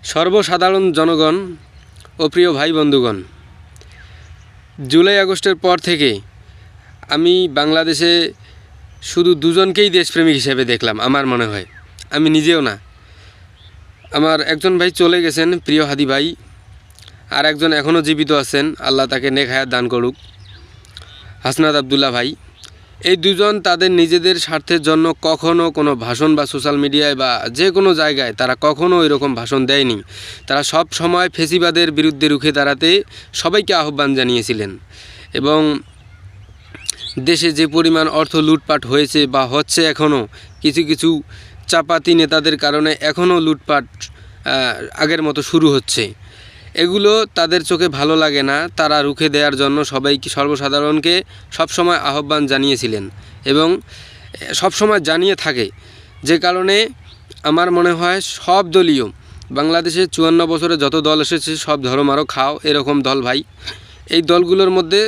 সর্বসাধারণ জনগণ ও প্রিয় ভাই বন্ধুগণ, জুলাই আগস্টের পর থেকে আমি বাংলাদেশে শুধু দুজনকেই দেশপ্রেমিক হিসেবে দেখলাম। আমার মনে হয়, আমি নিজেও না, আমার একজন ভাই চলে গেছেন, প্রিয় হাদি ভাই, আর একজন এখনও জীবিত আছেন, আল্লাহ তাকে নেক হায়াত দান করুক, হাসনাত আবদুল্লাহ ভাই। এই দুজন তাদের নিজেদের স্বার্থের জন্য কখনও কোনো ভাষণ বা সোশ্যাল মিডিয়ায় বা যে কোনো জায়গায় তারা কখনও এরকম ভাষণ দেয়নি। তারা সব সময় ফেসিবাদের বিরুদ্ধে রুখে দাঁড়াতে সবাইকে আহ্বান জানিয়েছিলেন। এবং দেশে যে পরিমাণ অর্থ লুটপাট হয়েছে বা হচ্ছে, এখনও কিছু কিছু চাপাতি নেতাদের কারণে এখনও লুটপাট আগের মতো শুরু হচ্ছে, এগুলো তাদের চোখে ভালো লাগে না। তারা রুখে দেওয়ার জন্য সবাইকে, সর্বসাধারণকে সবসময় আহ্বান জানিয়েছিলেন এবং সবসময় জানিয়ে থাকে। যে কারণে আমার মনে হয় সব দলীয়, বাংলাদেশে 54 বছরে যত দল এসেছে সব ধরো মারো খাও এরকম দল ভাই, এই দলগুলোর মধ্যে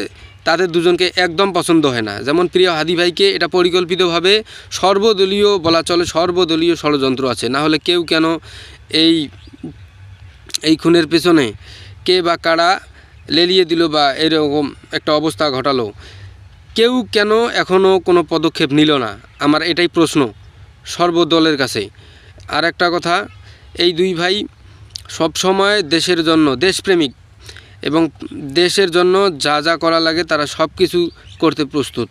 তাদের দুজনকে একদম পছন্দ হয় না। যেমন প্রিয় হাদি ভাইকে এটা পরিকল্পিতভাবে সর্বদলীয় বলা চলে, সর্বদলীয় ষড়যন্ত্র আছে, না হলে কেউ কেন এই খুনের পেছনে কে বা কারা লেলিয়ে দিল বা এরকম একটা অবস্থা ঘটালো, কেউ কেন এখনও কোনো পদক্ষেপ নিল না, আমার এটাই প্রশ্ন সর্বদলের কাছে। আর একটা কথা, এই দুই ভাই সবসময় দেশের জন্য, দেশপ্রেমিক এবং দেশের জন্য যা যা করা লাগে তারা সব কিছু করতে প্রস্তুত।